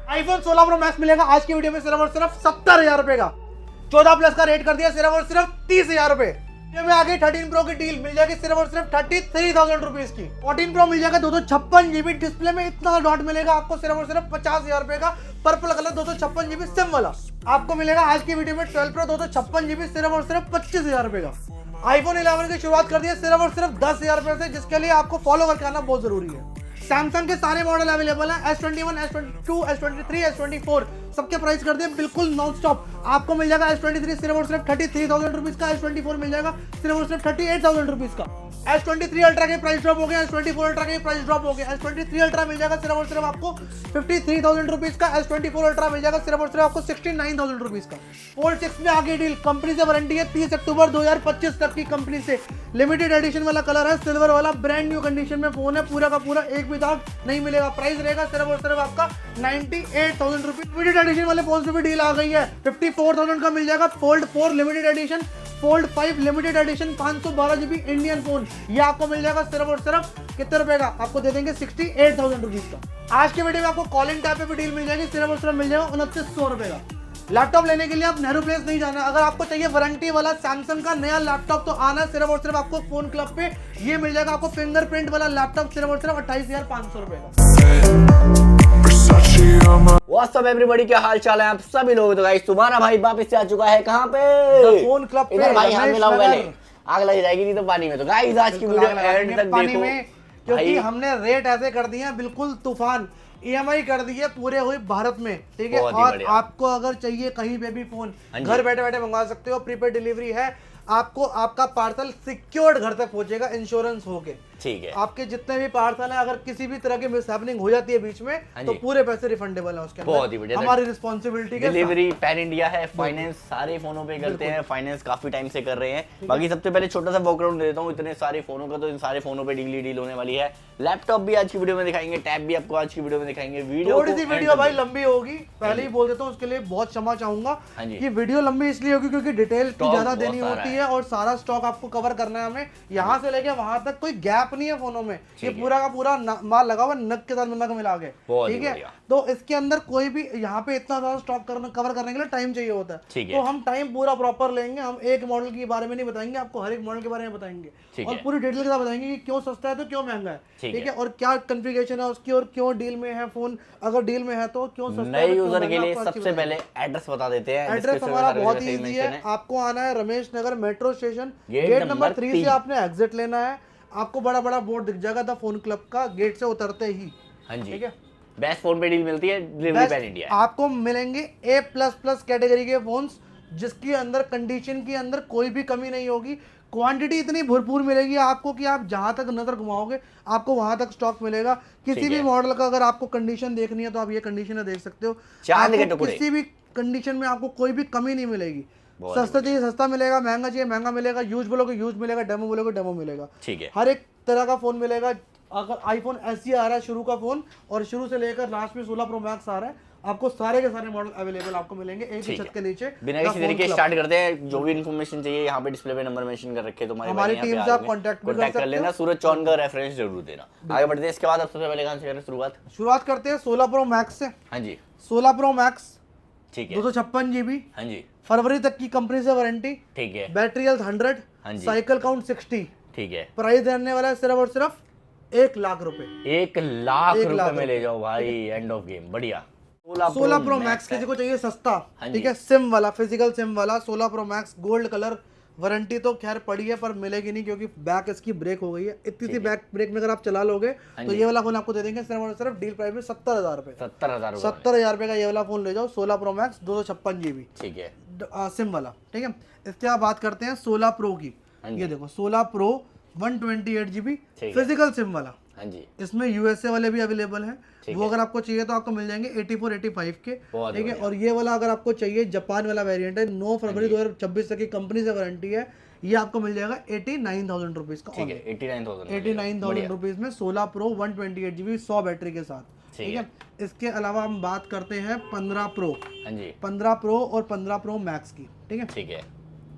IPhone 16 pro max मिलेगा आज की वीडियो में सिर्फ और सिर्फ 70,000 रुपए का। 14 प्लस का रेट कर दिया सिर्फ और सिर्फ 30,000 रुपए। में आगे 13 प्रो की डील मिल जाएगी सिर्फ और सिर्फ 33,000 रुपीज की। 14 प्रो मिल जाएगा 256 जीबी डिस्प्ले में, इतना डॉट मिलेगा आपको सिर्फ और सिर्फ 50,000 रुपए का। पर्पल कलर 256 जीबी सिम वाला आपको मिलेगा आज की वीडियो में। 12 प्रो 256 जीबी सिर्फ और सिर्फ 25,000 रुपए का। आईफोन 11 की शुरुआत कर दी है सिर्फ और सिर्फ 10,000 रुपए से, जिसके लिए आपको फॉलो करके आना बहुत जरूरी है। सैमसंग के सारे मॉडल अवेलेबल हैं, S21, S22, S23, S24 सबके प्राइस कर दिए बिल्कुल नॉन स्टॉप। आपको मिल जाएगा S23 सिर्फ और सिर्फ 33,000 रुपीज का। S24 मिल जाएगा सिर्फ और सिर्फ 38,000 रुपीज का। S23 अल्ट्रा के प्राइस ड्रॉप हो गया, S24 अल्ट्रा के प्राइस ड्रॉप हो गया। S23 अल्ट्रा मिल जाएगा सिर्फ और सिर्फ आपको 53,000 रुपीज का। S24 अल्ट्रा मिल जाएगा सिर्फ और सिर्फ आपको 69,000 रुपीज का। फोल्ड 6 में आगे डील कंपनी से वारंटी है 30 अक्टूबर 2025 तक की कंपनी से। लिमिटेड एडिशन वाला कलर है, सिल्वर वाला, ब्रांड न्यू कंडीशन में फोन है, पूरा का पूरा एक भी दाग नहीं मिलेगा। प्राइस रहेगा सिर्फ और सिर्फ आपका 98,000 रुपीज। लिमिटेड एडिशन वाले फोन से भी डील आ गई है, 54,000 का मिल जाएगा fold 4 limited edition, fold 5 limited edition 512 GB Indian phone. ये आपको मिल जाएगा सिर्फ और सिर्फ कितने रुपए का? आपको दे देंगे 68,000 रुपीज का। आज के वीडियो में आपको कॉलिंग टैब पे भी डील मिल जाएगी सिर्फ और सिर्फ मिल जाएगा 2900 रुपए का। लैपटॉप लेने के लिए आप नेहरू प्लेस नहीं जाना। अगर आपको चाहिए वारंटी वाला सैमसंग का नया लैपटॉप तो आना सिर्फ और सिर्फ आपको फोन क्लब पे। ये मिल जाएगा आपको फिंगरप्रिंट वाला लैपटॉप सिर्फ और सिर्फ 28,500 रुपए का। व्हाट्स अप एवरीबॉडी, क्या हाल चाल है आप सभी लोग। तो गाइस तुम्हारा भाई वापस से आ चुका है कहां पे? फोन क्लब पे। इधर भाई हाथ मिलाओ पहले, आग लग जाएगी नहीं तो पानी में। तो गाइस आज की वीडियो एंड तक पानी देखो में, क्योंकि हमने रेट ऐसे कर दिए हैं बिल्कुल तूफान। EMI कर दी है पूरे हुए भारत में, ठीक है। और आपको अगर चाहिए कहीं पे भी फोन घर बैठे बैठे मंगवा सकते हो। प्रीपेड डिलीवरी है, आपको आपका पार्सल सिक्योर्ड घर तक पहुंचेगा इंश्योरेंस होके, ठीक है। आपके जितने भी पार्सल है अगर किसी भी तरह की मिसहैपनिंग हो जाती है बीच में तो पूरे पैसे रिफंडेबल है उसके अंदर। बहुत ही बढ़िया, हमारी रिस्पांसिबिलिटी है। डिलीवरी पैन इंडिया है, फाइनेंस सारे फोनों पे करते हैं, फाइनेंस काफी टाइम से कर रहे हैं। बाकी सबसे पहले छोटा सा बैकग्राउंड दे देता हूँ इतने सारे फोनों का। तो इन सारे फोनों पे डील होने वाली है। लैपटॉप भी आज की वीडियो में दिखाएंगे, टैब भी आपको आज की वीडियो में दिखाएंगे। वीडियो थोड़ी सी वीडियो भाई लंबी होगी, पहले ही बोल देता हूँ, उसके लिए बहुत क्षमा चाहूंगा कि वीडियो लंबी इसलिए होगी क्योंकि डिटेल ज्यादा देनी होती है और सारा स्टॉक आपको कवर करना है हमें, यहाँ से लेके वहां तक। कोई गैप नहीं है फोनों में, ये पूरा का पूरा माल लगा हुआ नग के साथ नग मिला के, ठीक है। तो इसके अंदर कोई भी यहाँ पे इतना ज्यादा स्टॉक कवर करने के लिए टाइम चाहिए होता है, तो हम टाइम पूरा प्रॉपर लेंगे। हम एक मॉडल के बारे में नहीं बताएंगे, आपको हर एक मॉडल के बारे में बताएंगे और पूरी डिटेल के साथ बताएंगे कि क्यों सस्ता है तो क्यों महंगा है, ठीक है, और क्या कॉन्फ़िगरेशन है उसकी और क्यों डील में है फोन। अगर डील में है तो क्यों सस्ता है। नए यूजर के लिए सबसे पहले एड्रेस बता देते हैं। एड्रेस हमारा बहुत ही इजी है, आपको आना है Ramesh Nagar metro station, gate number 3 से आपने एग्जिट लेना है। आपको बड़ा बड़ा बोर्ड दिख जाएगा द फोन क्लब का गेट से उतरते ही। हाँ जी, ठीक है। बेस्ट फोन पे डील मिलती है, डिलीवरी पैन इंडिया। आपको मिलेंगे A++ कैटेगरी के फोन्स, जिसके अंदर कंडीशन के अंदर कोई भी कमी नहीं होगी। क्वांटिटी इतनी भरपूर मिलेगी आपको कि आप जहां तक नजर घुमाओगे आपको वहां तक स्टॉक मिलेगा। किसी भी मॉडल का अगर आपको कंडीशन देखनी है तो आप ये कंडीशन देख सकते हो। किसी भी कंडीशन में आपको कोई भी कमी नहीं मिलेगी। सस्ता चाहिए सस्ता मिलेगा, महंगा चाहिए महंगा मिलेगा, यूज बोलोगे यूज मिलेगा, डेमो बोलोगे डेमो मिलेगा, ठीक है। हर एक तरह का फोन मिलेगा। अगर आईफोन SE आ रहा है शुरू का फोन और शुरू से लेकर लास्ट में 16 प्रो मैक्स आ रहा है, आपको सारे के सारे मॉडल अवेलेबल आपको मिलेंगे एक ही छत के नीचे। बिना किसी तरीके स्टार्ट करते हैं। जो भी इन्फॉर्मेशन चाहिए यहाँ पे डिस्प्ले पे नंबर मेंशन कर रखे, तो हमारी टीम से आप कांटेक्ट कर लेना। सूरज चौन का रेफरेंस जरूर देना। आगे बढ़ते हैं, इसके बाद अब सबसे पहले कहां से करें शुरुआत करते हैं 16 प्रो मैक्स से। हाँ जी, 16 प्रो मैक्स, ठीक है, 256 जीबी, हाँ जी, फरवरी तक की कंपनी से वारंटी, ठीक है, बैटरी हेल्थ 100, साइकिल काउंट 60, ठीक है। प्राइस रहने वाला है सिर्फ और सिर्फ 1 लाख रुपए। 1 लाख रुपए में ले जाओ भाई, एंड ऑफ गेम। बढ़िया। 16 प्रो मैक्स किसी को चाहिए सस्ता, ठीक है, सिम वाला, फिजिकल सिम वाला 16 pro max gold colour. Warranty तो खैर पड़ी है पर मिलेगी नहीं क्योंकि बैक इसकी ब्रेक हो गई है। इतनी सी बैक ब्रेक में अगर आप चला लोगे तो ये वाला फोन आपको दे देंगे सिर्फ और सिर्फ डील प्राइस में 70,000 रुपए। 70,000 रुपए का ये वाला फोन ले जाओ। 16 प्रो मैक्स 256 जीबी, ठीक है, सिम वाला, ठीक है। इसके बाद बात करते हैं 16 प्रो की। ये देखो 16 प्रो 128 जीबी फिजिकल सिम वाला। हाँ जी, इसमें USA वाले भी अवेलेबल हैं, वो अगर आपको चाहिए तो आपको मिल जाएंगे 84 85 के, ठीक है। और ये वाला अगर आपको चाहिए जापान वाला वेरिएंट है, 9 फरवरी 2026 तक की कंपनी से वारंटी है, ये आपको मिल जाएगा 89,000 रुपीज का। ठीक है, 89,000 रुपीज में 16 प्रो 128 जीबी 100 बैटरी के साथ, ठीक है। इसके अलावा हम बात करते हैं 15 प्रो, 15 प्रो और 15 प्रो मैक्स की, ठीक है।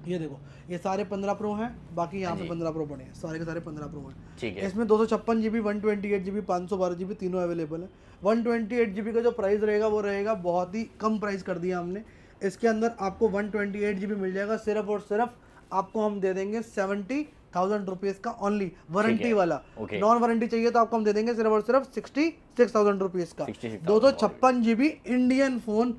ये देखो, ये सारे 15 प्रो हैं, बाकी यहाँ हाँ पे जी। 15 प्रो पड़े हैं, सारे के सारे 15 प्रो हैं। ठीक है। इसमें 256 GB, 128 GB, 512 GB तीनों अवेलेबल है। 128 GB का जो प्राइस रहेगा वो रहेगा बहुत ही कम प्राइस कर दिया हमने। इसके अंदर आपको 128 GB मिल जाएगा, सिर्फ और सिर्फ आपको हम दे देंगे 70,000 रुपीज़ का ओनली, वारंटी वाला। ओके। नॉन वारंटी चाहिए तो आपको हम दे देंगे सिर्फ और सिर्फ 66,000 रुपीज़ का। 66,000 256 GB इंडियन फ़ोन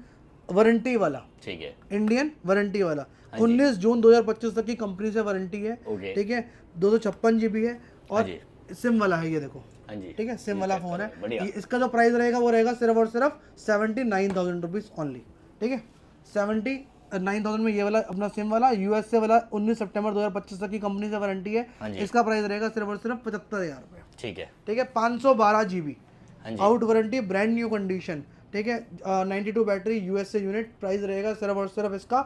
वारंटी वाला, ठीक है। इंडियन वारंटी वाला। हाँ जी। 19 जून 2025 तक की कंपनी से वारंटी है। ओके। ठीक है, 256 GB है हाँ और जी। सिम वाला है, ये देखो। हाँ जी। ठीक है, सिम ये वाला check फोन है। करो, बढ़िया। इसका जो प्राइस रहेगा वो रहेगा सिर्फ और सिर्फ 79,000 रुपीज़ ओनली। ठीक है, 79,000 में ये वाला अपना सिम वाला, यूएसए वाला 19 सितंबर 2025 तक की कंपनी से वारंटी है। हाँ जी। इसका प्राइस रहेगा सिर्फ और सिर्फ 75,000 रुपये। ठीक है। ठीक है, 512 GB हाँ जी। Out warranty, brand new condition. ठीक है, 92 बैटरी, यूएसए यूनिट। प्राइस रहेगा सिर्फ और सिर्फ इसका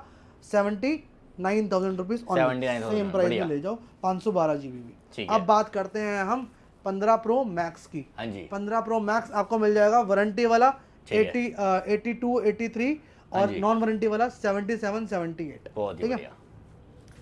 79,000 रुपीज़ ऑनली। 79,000 सेम प्राइस बढ़िया। में ले जाओ, 512 GB भी। ठीक है। अब बात करते हैं हम 15 प्रो मैक्स की। हाँ जी। 15 प्रो मैक्स आपको मिल जाएगा वारंटी वाला ठीक है। 82, 83 हाँ और जी। नॉन वारंटी वाला 77, 78। बहुत ही ठीक है, बढ़िया।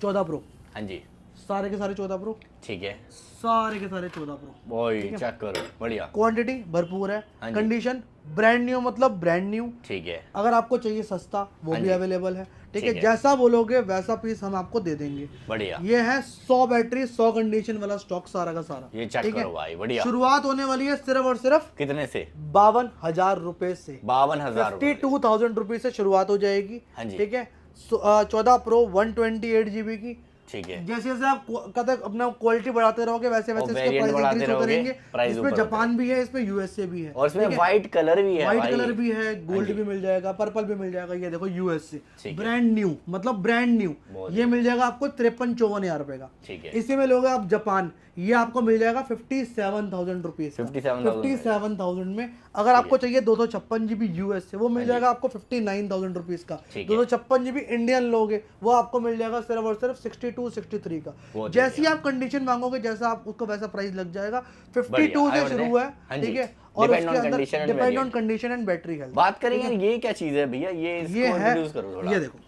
14 प्रो, हाँ जी। सारे के सारे 14 प्रो, ठीक है। सारे के सारे 14 प्रो। वही चेक करो, बढ़िया। क्वांटिटी भरपूर है, हाँ जी। कंडीशन ब्रांड न्यू, मतलब ब्रांड न्यू। ठीक है। अगर आपको चाहिए सस्ता वो हाँ भी जी। अवेलेबल है। ठीक है, ठीक है। जैसा बोलोगे वैसा पीस हम आपको दे देंगे। बढ़िया। ये है 100 बैटरी 100 कंडीशन वाला स्टॉक सारा का सारा। ये चेक ठीक है? करो भाई, बढ़िया। शुरुआत होने वाली है सिर्फ और सिर्फ कितने से? 52,000 रुपए से। 52,000 रुपए। 52,000 रुपीज से शुरुआत हो जाएगी। हाँ जी। ठीक है, 14 प्रो 128 GB की। ठीक है। जैसे जैसे आप कहते अपना क्वालिटी बढ़ाते रहोगे वैसे वैसे और इसके variant प्राइस बढ़ाते इंक्रीज होते रहोगे, रहेंगे। प्राइस इसमें ऊपर जापान भी है, इसमें यूएसए भी है। और इसमें ठीक है? व्हाइट कलर भी है व्हाइट भाई। कलर भी है, गोल्ड जी। भी मिल जाएगा, पर्पल भी मिल जाएगा। ये देखो यूएसए, ठीक है। ब्रांड न्यू, मतलब ब्रांड न्यू। बहुत ये मिल जाएगा आपको 53-54,000 रुपए का। ठीक है। इसी में लोगे आप जापान, ये आपको मिल जाएगा 57,000 रुपीज। 57,000 में। अगर आपको चाहिए 256 GB यूएसए, वो मिल जाएगा आपको 59,000 रुपीज का। ठीक है। 256 GB इंडियन लोगे वो आपको मिल जाएगा सिर्फ और सिर्फ 62, 63 का। बहुत जैसी आप कंडीशन मांगोगे जैसा आप उसको वैसा प्राइस लग जाएगा। 52 बढ़िया, से शुरू है। हाँ जी। ठीक है, और Depend उसके on अंदर condition and depend on variant। Condition and battery health. बात करें यार, ये क्या चीज है भैया? ये ये इसको है, इंट्रोड्यूस करो थोड़ा। ये देखो,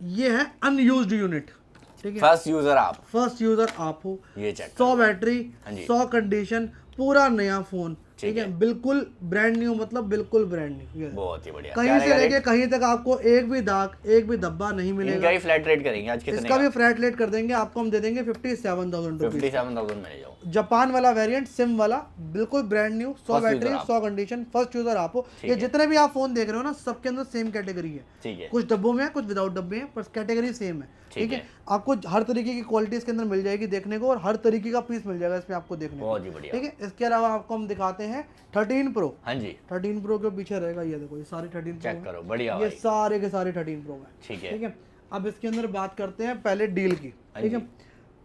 ये है अनयूज्ड यूनिट। ठीक है, फर्स्ट यूजर आप। फर्स्ट यूजर आप हो। ये चेक 100 बैटरी, हाँ जी। 100 कंडीशन, पूरा नया फोन। ठीक है, है। बिल्कुल ब्रांड न्यू, मतलब बिल्कुल ब्रांड न्यू। बहुत ही बढ़िया। कहीं से लेके कहीं तक आपको एक भी दाग, एक भी धब्बा नहीं मिलेगा। इनका ही फ्लैट रेट करेंगे आज कितने इसका भी फ्लैट रेट कर देंगे आपको, हम दे देंगे 57,000 रुपीज। 57,000 में ले जाओ। जापान वाला वेरिएंट, सिम वाला, बिल्कुल brand new, 100 First battery, user आप। 100 कंडीशन, फर्स्ट यूजर आप हो। ठीक ये है। जितने भी आप फोन देख रहे हो ना, सबके अंदर सेम कैटेगरी है। ठीक है। कुछ डब्बों में है, कुछ विदाउट डब्बे हैं, पर कैटेगरी सेम है। ठीक ठीक है, है। आपको हर तरीके की क्वालिटी इसके अंदर मिल जाएगी देखने को, और हर तरीके का पीस मिल जाएगा इसमें आपको देखने को। बहुत ही बढ़िया। ठीक है, इसके अलावा आपको हम दिखाते हैं 13 प्रो। हाँ जी। 13 प्रो के पीछे रहेगा, ये देखो, ये सारे 13 प्रो चेक हैं। करो, बढ़िया ये भाई। सारे के सारे 13 प्रो हैं। ठीक है। ठीक है, अब इसके अंदर बात करते हैं पहले डील की। हाँ ठीक जी। है,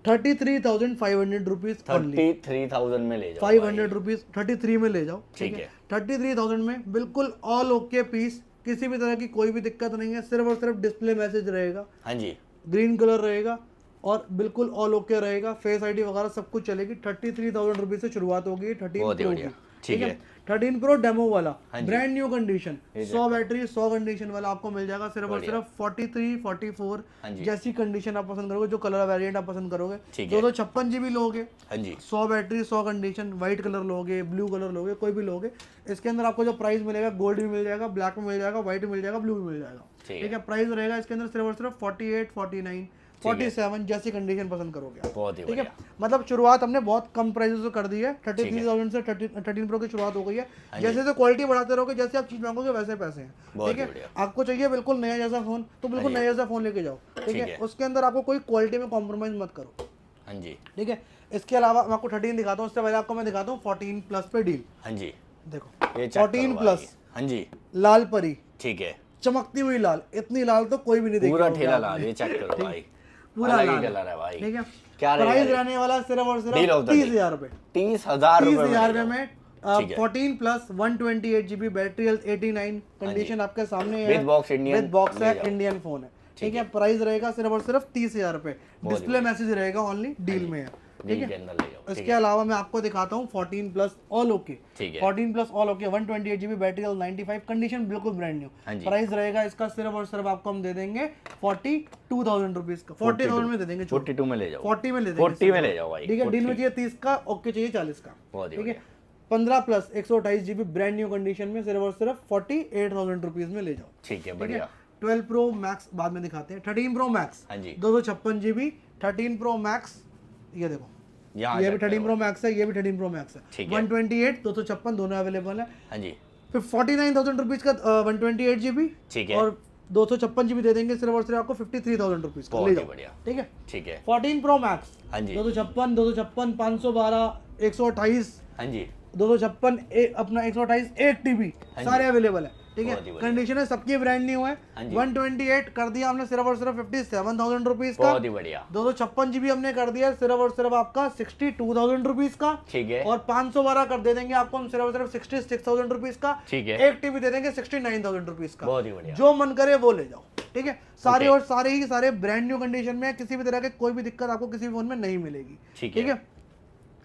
33,500 रुपीज ओनली। 33,000 में ले जाओ 500 रुपीज 33 में ले जाओ। ठीक है। 33,000 में बिल्कुल ऑल ओके पीस, किसी भी तरह की कोई भी दिक्कत नहीं है। सिर्फ और सिर्फ डिस्प्ले मैसेज रहेगा, हाँ जी। ग्रीन कलर रहेगा और बिल्कुल ऑल ओके रहेगा, फेस आईडी वगैरह सब कुछ चलेगी। 33,000 रुपीज से शुरुआत होगी 13 बहुत ही प्रो बढ़िया। की। ठीक है। 13 प्रो डेमो वाला, हाँ जी। Brand new condition, 100 battery, 100 condition वाला आपको मिल जाएगा सिर्फ और बढ़िया। सिर्फ 43, 44। हाँ जी। जैसी कंडीशन आप पसंद करोगे, जो कलर वेरिएंट आप पसंद करोगे। ठीक है। 256 GB लोगे, हाँ जी। 100 बैटरी, 100 कंडीशन, व्हाइट कलर लोगे, ब्लू कलर लोगे, कोई भी लोगे, इसके अंदर आपको जो प्राइस मिलेगा, गोल्ड भी मिल जाएगा, ब्लैक में मिल जाएगा, व्हाइट में मिल जाएगा, ब्लू भी मिल जाएगा। ठीक ठीक है, प्राइस रहेगा इसके अंदर सिर्फ और सिर्फ 48, 49, 47, जैसी कंडीशन पसंद करोगे आप। बहुत ही ठीक है, बढ़िया। मतलब शुरुआत हमने बहुत कम प्राइस से कर दी है। 33,000 से 13 प्रो की शुरुआत हो गई है। जैसे जैसे क्वालिटी बढ़ाते रहोगे, जैसे आप चीज मांगोगे वैसे पैसे हैं। बहुत ठीक ही है, बढ़िया। आपको चाहिए बिल्कुल नया जैसा फोन, तो बिल्कुल नया जैसा फोन लेके जाओ। ठीक है, उसके अंदर आपको कोई क्वालिटी में कॉम्प्रोमाइज मत करो। हाँ जी। ठीक है, इसके अलावा मैं आपको 13 दिखाता हूँ, उससे पहले आपको मैं दिखाता हूँ 14 प्लस पे डील। हाँ जी। देखो, ये चेक 14 करो प्लस, भाई। हाँ जी। लाल परी, ठीक है। चमकती हुई लाल, इतनी लाल तो कोई भी नहीं देखी पूरा होगी ठेला आपने। लाल, ये चेक करो भाई। पूरा अलग ही लाल कलर है भाई। ठीक है, क्या प्राइस रहने वाला सिर्फ और Deal of सिर्फ the day। 30,000 रुपए। 30,000 रुपए 30,000 में रुपए में ठीक है। 14 plus 128 GB battery health 89 condition आपके सामने है। With box Indian with box ले है, जाओ। इंडियन फोन है। ठीक है, प्राइस रहेगा सिर्फ और सिर्फ 30,000 रुपए। डिस्प्ले मैसेज रहेगा ओनली, डील में है। डील के अंदर ले जाओ। इसके अलावा मैं आपको दिखाता हूँ 14 प्लस ऑल ओके। ठीक है। 14 plus all okay 128 GB battery और 95 कंडीशन बिल्कुल ब्रांड न्यू। हाँ जी। प्राइस रहेगा इसका सिर्फ और सिर्फ आपको हम दे देंगे 42,000 रुपीज का। 40,000 में दे देंगे, 42 में ले जाओ, 40 में ले देंगे, 40 में ले जाओ भाई। ठीक है। डील में चाहिए 30 का, ओके चाहिए 40 का, बहुत ही ठीक है। 15 plus 128 GB brand new condition में सिर्फ और सिर्फ 48,000 रुपीज में ले जाओ। ठीक है, बढ़िया। 12 प्रो मैक्स बाद में दिखाते हैं। 13 प्रो मैक्स हाँ जी। 256 GB 13 प्रो मैक्स, ये देखो यहाँ ये भी 13 प्रो मैक्स है, ये भी 13 प्रो मैक्स है। ठीक है। 128 256 दोनों अवेलेबल है। हाँ जी। फिर 49,000 रुपीज का 128 GB, ठीक है। और 256 GB दे देंगे सिर्फ और सिर्फ आपको 53,000 रुपीज का। बहुत ले ही जाओ, बढ़िया। ठीक है। ठीक है। 14 प्रो मैक्स हाँ जी। 256 512 128 हाँ जी। 256 अपना 128 8 TB हाँ सारे अवेलेबल है, ठीक है। बहुत ही बढ़िया। कंडीशन है सबकी ब्रांड न्यू है। हाँ जी। 128 कर दिया हमने सिर्फ और सिर्फ 57,000 रुपीज का। बहुत ही बढ़िया। 256 GB हमने कर दिया सिर्फ और सिर्फ आपका 62,000 रुपीज का, ठीक है। और 512 कर दे देंगे आपको हम सिर्फ और सिर्फ 66,000 रुपीज का। ठीक है। 1 TB दे देंगे 69,000 रुपीज का। बहुत ही बढ़िया। जो मन करे वो ले जाओ, ठीक है। सारे Okay. और सारे ही सारे ब्रांड न्यू कंडीशन में है, किसी भी तरह की कोई भी दिक्कत आपको किसी भी फोन में नहीं मिलेगी, ठीक है।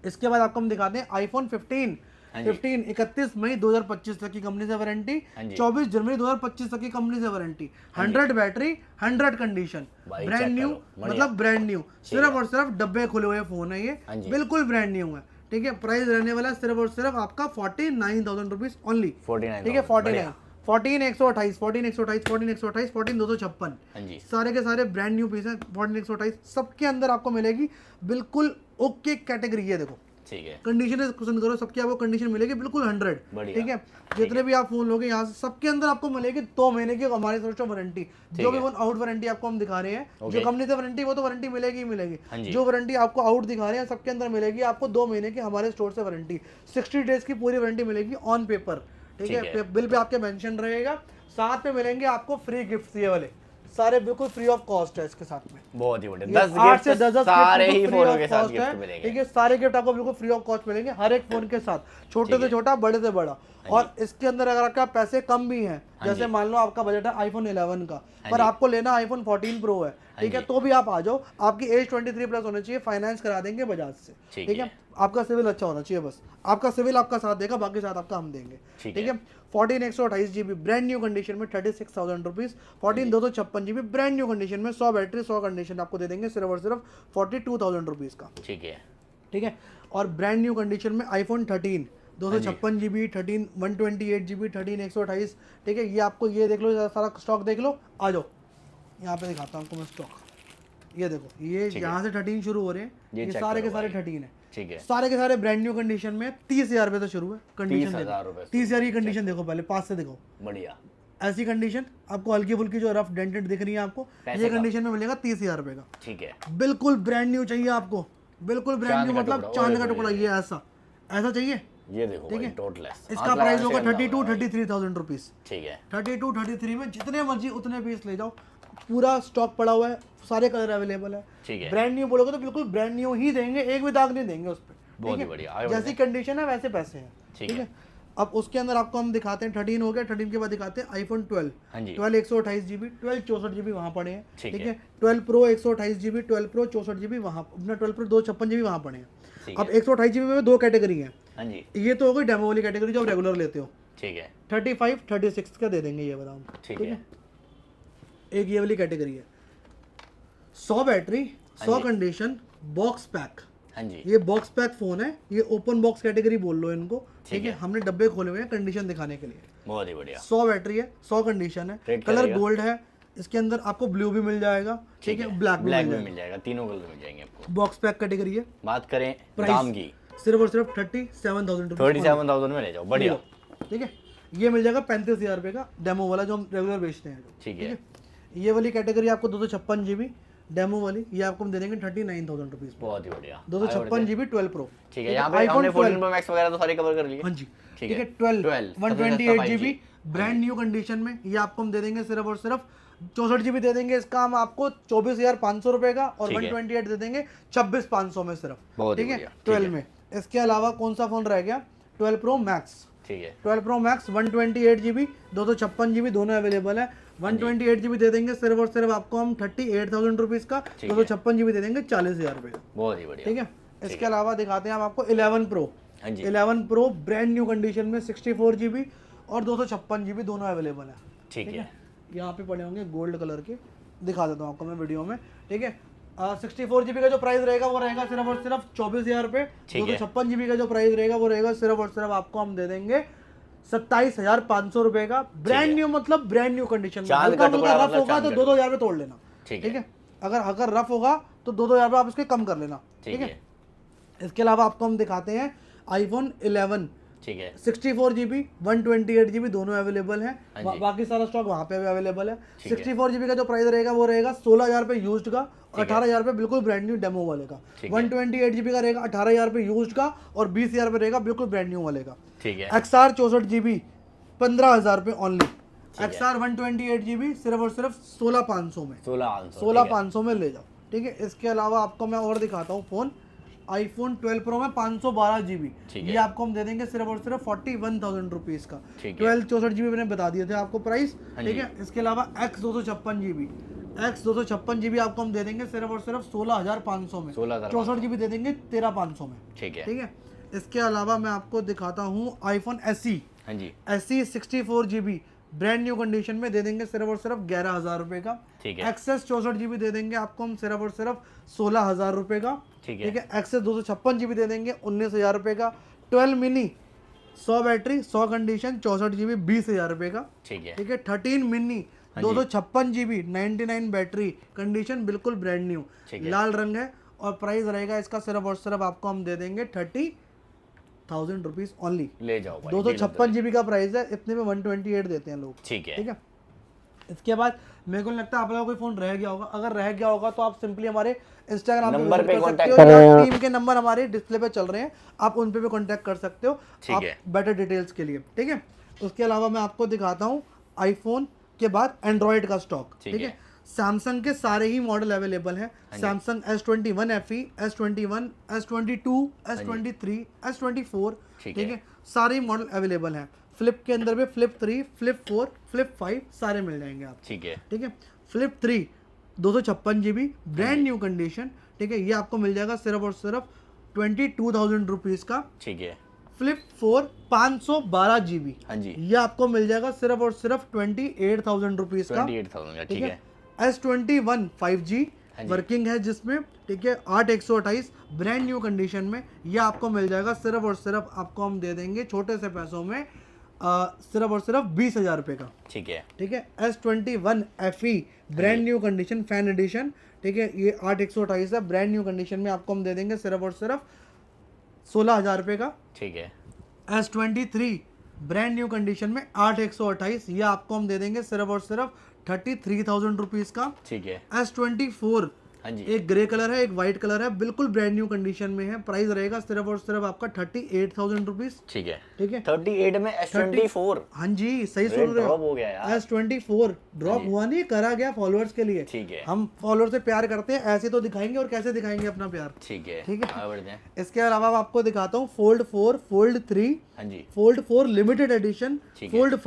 इसके बाद आपको हम दिखाते हैं आईफोन 15 हाँ जी। 15 31 मई 2025 तक की कंपनी से वारंटी, हाँ जी। 24 जनवरी 2025 तक की कंपनी से वारंटी, 100 बैटरी 100 कंडीशन, भाई ब्रांड check न्यू, करो, बढ़िया। मतलब ब्रांड न्यू, सिर्फ और सिर्फ डब्बे खुले हुए फोन है ये, हाँ जी। बिल्कुल ब्रांड न्यू है, ठीक है। प्राइस रहने वाला है सिर्फ और सिर्फ आपका 49,000 रुपीज ओनली, 49,000, ठीक है। 49 बढ़िया। 14 128 14 128 14 128 14 256 हाँ जी। सारे के सारे ब्रांड न्यू पीस हैं। 14 128 सबके अंदर आपको मिलेगी बिल्कुल ओके कैटेगरी है। देखो ठीक है। कंडीशन पसंद करो, सबकी आपको कंडीशन मिलेगी बिल्कुल 100, बढ़िया। ठीक है। जितने भी आप फोन लोगे यहाँ से सबके अंदर आपको मिलेगी 2 महीने की हमारी तरफ से वारंटी। जो भी फोन आउट वारंटी आपको हम दिखा रहे हैं, जो कंपनी से वारंटी वो तो वारंटी मिलेगी ही मिलेगी। हाँ जी। जो वारंटी आपको आउट दिखा रहे हैं सबके अंदर मिलेगी आपको 2 महीने की हमारे स्टोर से वारंटी, 60 डेज की पूरी वारंटी मिलेगी ऑन पेपर, ठीक है। बिल पे आपके मेंशन रहेगा, साथ में मिलेंगे आपको फ्री गिफ्ट, ये वाले सारे बिल्कुल फ्री ऑफ कॉस्ट है इसके साथ में। बहुत ही बढ़िया। ये 10 8 गिफ्ट से 10 सारे गिफ्ट ही बिल्कुल फोनों free के of साथ cost गिफ्ट है, मिलेंगे। ठीक है। सारे गिफ्ट आपको बिल्कुल फ्री ऑफ कॉस्ट मिलेंगे हर एक फोन के साथ, छोटे से छोटा बड़े से बड़ा। और इसके अंदर अगर आपका पैसे कम भी हैं, जैसे मान लो आपका बजट है आईफोन 11 का, पर आपको लेना आईफोन 14 प्रो है, ठीक है, तो भी आप आ जाओ। आपकी एज 23 प्लस होनी चाहिए, फाइनेंस करा देंगे बजाज से, ठीक है। आपका सिविल अच्छा होना चाहिए, बस आपका सिविल आपका साथ देगा, बाकी साथ आपका हम देंगे, ठीक है। 14 128 GB ब्रांड न्यू कंडीशन में 36,000 rupees. 14 256 GB brand new condition में 100 बैटरी 100 कंडीशन आपको दे देंगे सिर्फ और सिर्फ 42,000 रुपीज का, ठीक है। ठीक है। और ब्रांड न्यू कंडीशन में आईफोन 13 256 GB 13 128 GB 13 128, ठीक है। ये आपको ये देख लो, सारा स्टॉक देख लो, आ जाओ यहाँ पे दिखाता हूँ आपको मैं स्टॉक। ये देखो ये यहाँ से 13 शुरू हो रहे हैं, ये सारे के सारे 13 है, ठीक है। सारे के सारे ब्रांड न्यू कंडीशन में 30,000 रुपए से शुरू है कंडीशन। 30,000 रुपए 30,000 की कंडीशन देखो, पहले पास से देखो, बढ़िया। ऐसी कंडीशन आपको हल्की फुल्की जो रफ डेंटेड दिख रही है आपको, ये कंडीशन में मिलेगा 30,000 रुपए का, ठीक है। बिल्कुल ब्रांड न्यू चाहिए आपको, बिल्कुल ब्रांड न्यू, मतलब चांद का टुकड़ा, ये ऐसा ऐसा चाहिए, ये देखो भाई टोटल इसका प्राइस होगा 32-33,000 रुपीज, ठीक है। 32-33 में जितने मर्जी उतने पीस ले जाओ, पूरा स्टॉक पड़ा हुआ है, सारे कलर अवेलेबल है, ठीक है। ब्रांड न्यू बोलोगे तो बिल्कुल ब्रांड न्यू ही देंगे, एक भी दाग नहीं देंगे उस पर, बहुत ही बढ़िया। जैसी कंडीशन है वैसे पैसे हैं, ठीक है। अब उसके अंदर आपको हम दिखाते हैं 13 हो गया, 13 के बाद दिखाते हैं आईफोन 12 हाँ जी। 12 128 GB 12 64 GB वहाँ पड़े हैं, ठीक ठीक है। है। 12 प्रो 128 GB 12 प्रो 64 GB वहाँ, अपना 12 प्रो 256 GB वहाँ पड़े हैं। ठीक अब 128 GB में 2 कैटेगरी हैं, हाँ जी। ये तो हो गई डेमो वाली कैटेगरी जो आप रेगुलर लेते हो, ठीक है। 35 36 का दे देंगे ये वाला हम, ठीक है। एक ये वाली कैटेगरी है, 100 बैटरी 100 कंडीशन बॉक्स पैक, हाँ जी। ये बॉक्स पैक फोन है, ये ओपन बॉक्स कैटेगरी बोल लो इनको, ठीक है। हमने डब्बे खोले हुए हैं कंडीशन दिखाने के लिए। बहुत ही बढ़िया। 100 बैटरी है 100 कंडीशन है, Red कलर कलर गोल्ड है, इसके अंदर आपको ब्लू भी मिल जाएगा, ठीक है, ब्लैक भी ब्लैक मिल में जाएगा, मिल जाएगा, तीनों कलर मिल जाएंगे आपको। बॉक्स पैक कैटेगरी है। बात करें Price? दाम की, सिर्फ और सिर्फ 37,000 रुपये, 37,000 में ले जाओ, बढ़िया, ठीक है। ये मिल जाएगा 35,000 रुपये का डेमो वाला जो हम रेगुलर बेचते हैं, ठीक है। ये वाली कैटेगरी आपको 256 GB डेमो वाली, ये आपको हम दे देंगे 39,000 रुपीज, बहुत ही बढ़िया। 256 GB 12 प्रो, ठीक है। यहाँ पे हमने 14 प्रो मैक्स वगैरह तो सारे कवर कर लिए। हाँ जी, ठीक ठीक है। है। 12 128 GB 5G brand new condition में, ये आपको हम दे देंगे सिर्फ और सिर्फ 64 GB दे देंगे, इसका हम आपको 24,500 रुपए का, और 128 दे देंगे 26,500 में सिर्फ, बहुत ही ठीक है, बढ़िया, 12 में। इसके अलावा कौन सा फोन रह गया, 12 प्रो मैक्स, ठीक है। 12 प्रो मैक्स 128 GB 256 GB दोनों अवेलेबल है। 128 GB दे देंगे सिर्फ और सिर्फ आपको हम 38,000 रुपीज का, 256 GB दे देंगे 40,000 रुपए का, बहुत ही बढ़िया। ठीक है। इसके अलावा दिखाते हैं हम आपको 11 प्रो। हाँ जी 11 प्रो ब्रांड न्यू कंडीशन में 64 GB और 256 GB दोनों अवेलेबल है। ठीक है। यहाँ पे पड़े होंगे गोल्ड कलर के, दिखा देता हूँ आपको मैं वीडियो में। ठीक है 64 GB का जो प्राइस रहेगा वो रहेगा सिर्फ और सिर्फ 24,000 रुपये। 256 GB का जो प्राइस रहेगा वो रहेगा सिर्फ और सिर्फ आपको हम दे देंगे 27,500 रुपए का। ब्रांड न्यू मतलब ब्रांड न्यू कंडीशन में। हल्का फुल्का रफ होगा तो 2-2 हजार तोड़ लेना। ठीक है अगर रफ होगा तो 2-2 हजार आप इसके कम कर लेना। ठीक है इसके अलावा आपको हम दिखाते हैं आईफोन 11। ठीक है 64 GB 128 GB दोनों अवेलेबल हैं। बाकी सारा स्टॉक वहाँ पे भी अवेलेबल है। 64 GB का जो प्राइस रहेगा वो रहेगा 16,000 रुपये यूज्ड का और 18,000 रुपये बिल्कुल ब्रांड न्यू डेमो वाले का। 128 GB का रहेगा 18,000 रुपये यूज्ड का और 20,000 रुपये रहेगा बिल्कुल ब्रांड न्यू वाले का। ठीक है XR 64 GB 15,000 रुपये ओनली। XR 128 GB सिर्फ और सिर्फ 16,500 में। 16,500 में ले जाओ। ठीक है इसके अलावा आपको मैं और दिखाता हूँ फोन आईफोन 12 प्रो में 512 GB ये आपको हम दे देंगे सिर्फ और सिर्फ 41,000 रुपीज का। 12 64 GB मैंने बता दिए थे आपको प्राइस। ठीक है इसके अलावा X 256 GB आपको हम दे देंगे सिर्फ और सिर्फ 16,500 में। 64 GB दे देंगे 13,500 में। ठीक है इसके अलावा मैं आपको दिखाता हूँ आईफोन SE। हाँ जी SE 64 GB brand new condition में दे देंगे सिर्फ और सिर्फ 11,000 रुपए का। ठीक है एक्सेस 64 GB दे देंगे आपको हम सिर्फ और सिर्फ 16,000 रुपए का। ठीक है एक्सेस 256 GB दे देंगे 19,000 रुपए का। 12 मिनी 100 बैटरी 100 कंडीशन 64 GB 20,000 रुपए का। ठीक है 13 मिनी 256 GB 99 बैटरी कंडीशन बिल्कुल ब्रांड न्यू लाल रंग है और प्राइस रहेगा इसका सिर्फ और सिर्फ आपको हम दे देंगे 30,000 रुपीज ओनली। ले जाओ 256 GB का प्राइस है, इतने में 128 देते हैं लोग। ठीक है इसके बाद मेरे को लगता है आप लोगों का कोई फोन रह गया होगा, अगर रह गया होगा तो आप सिंपली हमारे इंस्टाग्राम नंबर पे कांटेक्ट कर सकते हो। टीम के नंबर हमारे डिस्प्ले पे चल रहे हैं, आप उन पे भी कांटेक्ट कर सकते हो आप बेटर डिटेल्स के लिए। ठीक है उसके अलावा मैं आपको दिखाता हूँ आईफोन के बाद एंड्रॉइड का स्टॉक। ठीक है सैमसंग के सारे ही मॉडल अवेलेबल हैं। Samsung S21 FE S21 S22 S23 S24 ठीक है सारे मॉडल अवेलेबल हैं। फ्लिप के अंदर भी फ्लिप 3 फ्लिप 4 फ्लिप 5 सारे मिल जाएंगे आप। ठीक है flip 3 256 GB brand new condition. ठीक है ये आपको मिल जाएगा सिर्फ और सिर्फ 22,000 रुपीज का। ठीक है फ्लिप 4 512 GB हाँ जी ये आपको मिल जाएगा सिर्फ और सिर्फ 28,000 रुपीज का। 28,000 ठीक है S21 5G वर्किंग है जिसमें। ठीक है 8/128 ब्रांड न्यू कंडीशन में ये आपको मिल जाएगा सिर्फ और सिर्फ आपको हम दे देंगे छोटे से पैसों में सिर्फ और सिर्फ 20,000 रुपए का। ठीक है S21 FE brand new condition fan addition. ठीक है ये 8/128 है ब्रांड न्यू कंडीशन में आपको हम दे देंगे सिर्फ और सिर्फ 16,000 रुपए का। ठीक है S23 ब्रांड न्यू कंडीशन में 8/128 ये आपको हम दे देंगे सिर्फ और सिर्फ 33,000 रुपीज का। ठीक है S24 हाँ जी एक ग्रे कलर है एक व्हाइट कलर है बिल्कुल ब्रांड न्यू कंडीशन में है। प्राइस रहेगा सिर्फ और सिर्फ आपका 38,000 रुपीज। ठीक है 38 में S24 हाँ जी सही सुन रहे हो S24 ड्रॉप हुआ नहीं करा गया फॉलोअर्स के लिए। ठीक है हम फॉलोअर से प्यार करते हैं ऐसे तो दिखाएंगे और कैसे दिखाएंगे अपना प्यार। ठीक है इसके अलावा मैं आपको दिखाता हूँ Fold 4 Fold 3 हाँ जी Fold 4 लिमिटेड एडिशन Fold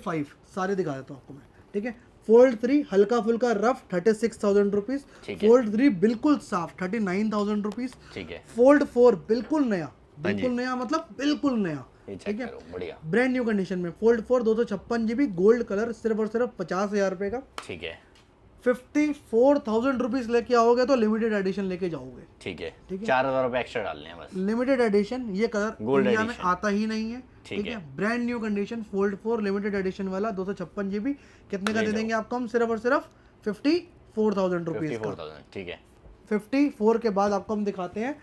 5 सारे दिखा देता हूँ आपको मैं। ठीक है Fold 3 हल्का फुल्का रफ 36,000 रुपीज। Fold 3 बिल्कुल साफ 39,000 रुपीज। ठीक है Fold 4 बिल्कुल नया मतलब बिल्कुल नया। ठीक है बढ़िया ब्रांड न्यू कंडीशन में Fold 4 256 GB गोल्ड कलर सिर्फ और सिर्फ 50,000 रुपए का। ठीक है 54,000 रुपीज लेके आओगे तो लिमिटेड एडिशन लेके जाओगे। ठीक है 4,000 रुपए एक्स्ट्रा डालने हैं बस। लिमिटेड एडिशन ये कलर इंडिया में आता ही नहीं है। ठीक है brand new condition Fold 4 limited edition वाला 256 GB कितने का दे देंगे आपको हम सिर्फ और सिर्फ 54,000 रुपीज का। ठीक है 54 के बाद आपको हम दिखाते हैं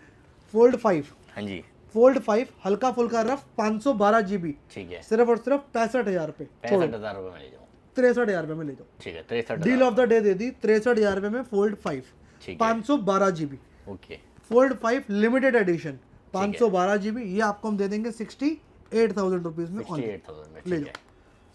Fold 5 हाँ जी Fold 5 हल्का फुल्का रफ 512 GB। ठीक है सिर्फ और सिर्फ 65,000 रुपए 65,000 रुपए में ले जाओ 63,000 रुपए में ले जाओ। ठीक है 63 डील ऑफ द डे दे दी 63,000 रुपए में Fold 5 512 GB। Okay Fold 5 limited edition 512 GB ये आपको हम दे देंगे 68,000 रुपीज में। 68,000 ले जाओ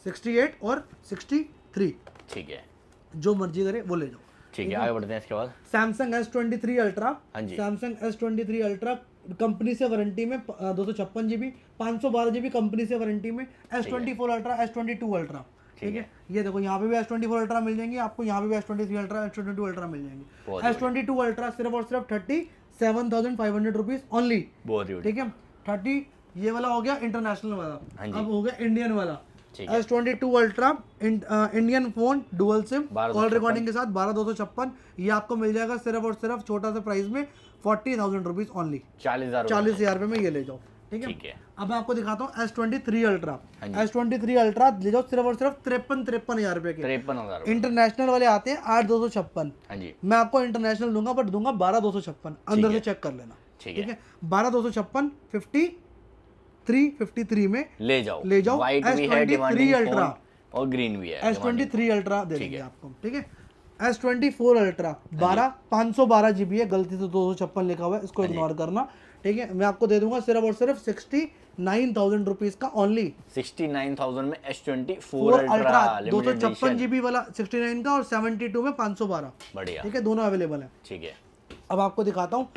68 और 63 ठीक है जो मर्जी करे वो ले जाओ। ठीक है आगे बढ़ते हैं इसके बाद Samsung S23 Ultra हाँ जी Samsung S23 Ultra कंपनी से वारंटी में 256 GB 512 GB कंपनी से वारंटी में S24 Ultra S22 Ultra ठीक है। ये देखो यहाँ पे भी S24 अल्ट्रा मिल जाएंगे आपको, यहाँ पे भी S23 अल्ट्रा, S22 अल्ट्रा मिल जाएंगे। S22 अल्ट्रा सिर्फ और सिर्फ 37,500 रुपीज ओनली। बहुत ही ठीक है। 30 ये वाला हो गया इंटरनेशनल वाला, अब हो गया इंडियन वाला। S22 ultra Indian phone dual SIM call recording के साथ 12,256, ये आपको मिल जाएगा सिर्फ और सिर्फ छोटा सा प्राइस में 40,000 रुपीज ओनली। 40,000 रुपए में ये ले जाओ। ठीक है। अब मैं आपको दिखाता हूँ S23 अल्ट्रा। S23 अल्ट्रा ले जाओ सिर्फ और सिर्फ 53,000 रुपए के। 53,000 इंटरनेशनल वाले आते हैं 8,256। हाँ जी। मैं आपको इंटरनेशनल दूंगा बट दूंगा 12,256, अंदर से चेक कर लेना। ठीक है। 12,256 53 में ले जाओ। व्हाइट भी है, S23 अल्ट्रा और ग्रीन भी है। S23 अल्ट्रा दे देंगे आपको। ठीक है। S24 अल्ट्रा 512 GB है, गलती से 256 लिखा हुआ है, इसको इग्नोर करना। ठीक है। मैं आपको दे दूंगा सिर्फ और सिर्फ 69,000 रुपीज का ओनली। 69,000 में S24 अल्ट्रा 256 GB वाला 69 का और 72 में 512। बढ़िया। ठीक है, दोनों अवेलेबल है। ठीक है। अब आपको दिखाता हूँ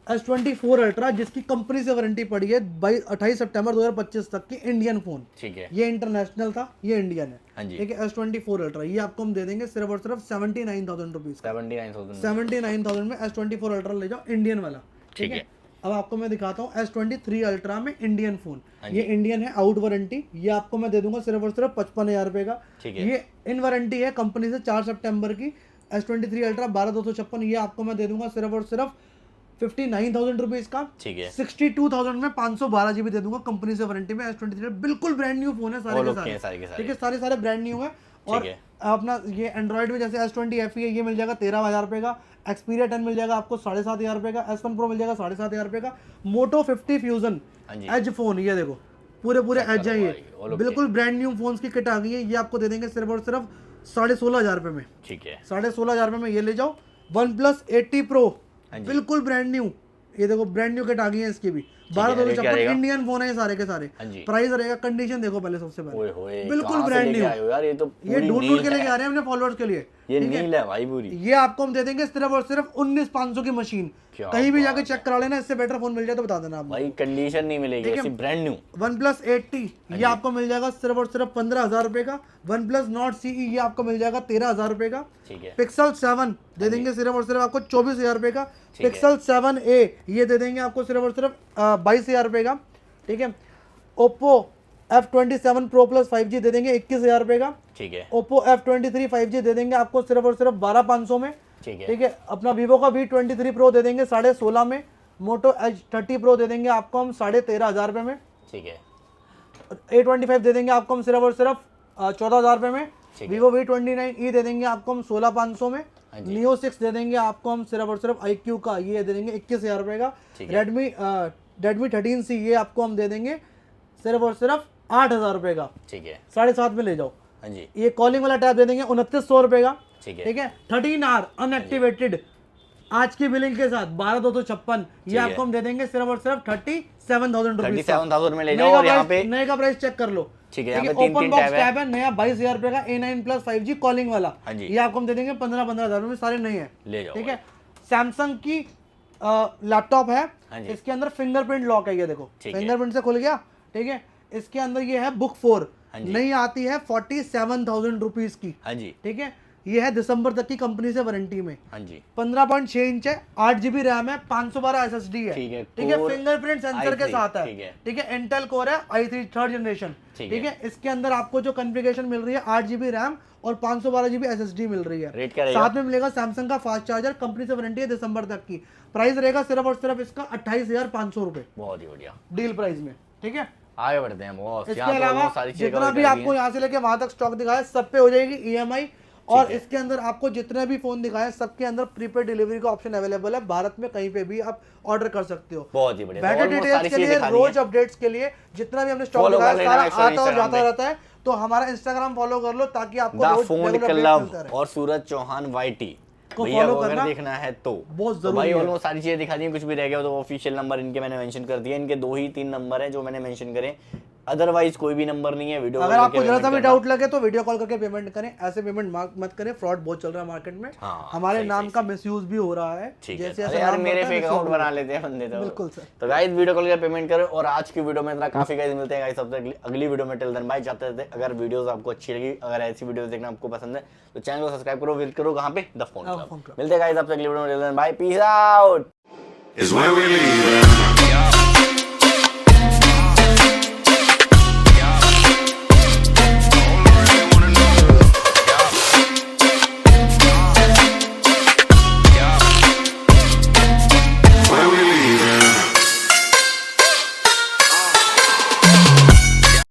S24 अल्ट्रा जिसकी कंपनी से वारंटी पड़ी है 28 सितंबर 2025 तक की, इंडियन फोन। ठीक है। ये इंटरनेशनल था, ये इंडियन है। हाँ जी। ठीक है। S24 अल्ट्रा ये आपको हम दे देंगे सिर्फ और सिर्फ 79,000 रुपीज। 79,000 में S24 अल्ट्रा ले जाओ, इंडियन वाला। ठीक है। अब आपको मैं दिखाता हूँ S23 अल्ट्रा में इंडियन फोन। ये इंडियन है, आउट वारंटी, ये आपको मैं दे दूंगा सिर्फ और सिर्फ 55,000 रुपए का। ये इन वारंटी है कंपनी से 4 सितंबर की। S23 अल्ट्रा 12,256, ये आपको मैं दे दूंगा सिर्फ और सिर्फ 59,000 रुपीज का। ठीक है। 62,000 में 512 GB दे दूंगा कंपनी से वारंटी में। S23 बिल्कुल ब्रांड न्यू फोन है, सारे के सारे। ठीक है, सारे ब्रांड न्यू है। और अपना ये एंड्रॉइड में जैसे S20 FE है, ये मिल जाएगा 13,000 रुपए का। Xperia 10 मिल जाएगा आपको 7,500 रुपए का। S1 Pro मिल जाएगा 7,500 रुपए का। Moto 50 फ्यूजन एज फोन, ये देखो पूरे एज है, ये बिल्कुल ब्रांड न्यू फोन की किट आ गई है। ये आपको दे देंगे सिर्फ और सिर्फ 16,500 रुपए में। ठीक है। 16,500 रुपए में ये ले जाओ। OnePlus 80 Pro बिल्कुल ब्रांड न्यू, ये देखो ब्रांड न्यू किट आ गई है इसकी भी। 12,256 इंडियन फोन है, सारे के सारे। प्राइस रहेगा, कंडीशन देखो पहले सबसे पहले, बिल्कुल ब्रांड न्यू यार। ये ढूंढ के लेके आ रहे हैं अपने फॉलोअर्स के लिए। ये नील है भाई पूरी। ये आपको हम दे देंगे सिर्फ और सिर्फ 19,500 की मशीन। कहीं भी जाके चेक करा लेना, इससे बेटर फोन मिल जाए तो बता देना आप भाई, कंडीशन नहीं मिलेगी ऐसी ब्रांड न्यू। OnePlus 80 ये आपको मिल जाएगा सिर्फ और सिर्फ 15,000 रुपए का। OnePlus Nord CE ये आपको मिल जाएगा 13,000 रुपए का। Pixel 7 दे देंगे सिर्फ और सिर्फ आपको 24,000 रुपए का। Pixel 7a ये दे देंगे आपको सिर्फ और सिर्फ 22,000 रुपए का। ठीक है। Oppo F27 Pro Plus 5G दे देंगे 21,000 रुपए का। ठीक है। Oppo F23 5G दे देंगे आपको सिर्फ और सिर्फ 12,500 में। ठीक है। अपना Vivo का V23 Pro दे देंगे 16,500 में। Moto H30 Pro दे देंगे आपको हम 13,500 रुपए में। ठीक है। A25 दे देंगे आपको हम सिर्फ और सिर्फ 14,000 रुपए में। Vivo V29e दे देंगे आपको हम 16,500 में। Neo 6 दे देंगे आपको हम सिर्फ और सिर्फ iQOO का, ये दे देंगे 21,000 रुपए का। Redmi 13C ये आपको हम दे देंगे सिर्फ और सिर्फ 8,000 रुपए का। ठीक है। 7.5 में ले जाओ। हाँ जी। ये कॉलिंग वाला टैब दे देंगे 2900 रुपए का। ठीक है। 13R अनएक्टिवेटेड आज की बिलिंग के साथ 12,256 ये आपको हम दे देंगे सिर्फ और सिर्फ 37,000 रुपीज। 37,000 में ले जाओ। और यहाँ पे नए का प्राइस चेक कर लो। ठीक है। ओपन बॉक्स टैब है नया 22,000 रुपए का। A9 Plus 5G कॉलिंग वाला, ये आपको हम दे देंगे 15,000 में, सारे नए हैं। ले जाओ। ठीक है। सैमसंग की लैपटॉप है, इसके अंदर फिंगरप्रिंट लॉक है, ये देखो फिंगरप्रिंट से खुल गया। ठीक है। इसके अंदर ये है बुक 4 नई आती है 47,000 रुपीज की। ठीक है। ये है दिसंबर तक की कंपनी से वारंटी में। 15.6 इंच है, 8 GB रैम है, 512 SSD है। ठीक है। फिंगरप्रिंट सेंसर के साथ है। ठीक है। इंटेल कोर है i3 3rd जनरेशन। ठीक है। इसके अंदर आपको जो कॉन्फ़िगरेशन मिल रही है 8 GB रैम और 512 GB SSD मिल रही है। साथ में मिलेगा सैमसंग का फास्ट चार्जर, कंपनी से वारंटी है दिसंबर तक की। प्राइस रहेगा सिर्फ और सिर्फ इसका 28,500 रुपए। बहुत ही बढ़िया डील प्राइस में। ठीक है। आगे बढ़ते हैं बॉस। इसके अलावा जितना भी आपको यहाँ से लेके वहां तक स्टॉक दिखाया सब पे हो जाएगी EMI। और इसके अंदर आपको जितने भी फोन दिखाए सबके अंदर प्रीपेड डिलीवरी का ऑप्शन अवेलेबल है। भारत में कहीं पे भी आप ऑर्डर कर सकते हो। बहुत ही बढ़िया। बेटर डिटेल्स के लिए, रोज अपडेट्स के लिए, जितना भी हमने स्टॉक दिखाया सारा आता और जाता रहता है, तो हमारा इंस्टाग्राम फॉलो कर लो ताकि आपको रोज फोन क्लब और सूरज चौहान YT को फॉलो करना देखना है तो बहुत जरूरी है। भाई ऑलमोस्ट सारी चीजें दिखा दी, कुछ भी रह गया तो ऑफिशियल नंबर इनके मैंने मेंशन कर दिए। इनके 2 ही 3 नंबर हैं जो मैंने मेंशन करे। अदरवाइज कोई भी नंबर नहीं है। वीडियो अगर आपको जरा सा भी डाउट लगे तो वीडियो कॉल करके पेमेंट करें, ऐसे पेमेंट मत करें, फ्रॉड बहुत चल रहा है मार्केट में। हाँ, हमारे नाम का मिसयूज भी हो रहा है। जैसे यार मेरे फेक अकाउंट बना लेते हैं बंदे तो। बिल्कुल सर। तो गाइस वीडियो कॉल करके पेमेंट करें। और आज की वीडियो में इतना काफी गाइस, मिलते हैं गाइस सबसे अगली वीडियो में। Till then bye. चाहते थे अगर वीडियोस आपको अच्छी लगी, अगर ऐसी वीडियोस देखना आपको पसंद है तो चैनल को सब्सक्राइब करो, विजिट करो कहां पे, द फोन क्लब। मिलते हैं गाइस आपसे अगली वीडियो में। Till then bye, peace out. Is where we leave.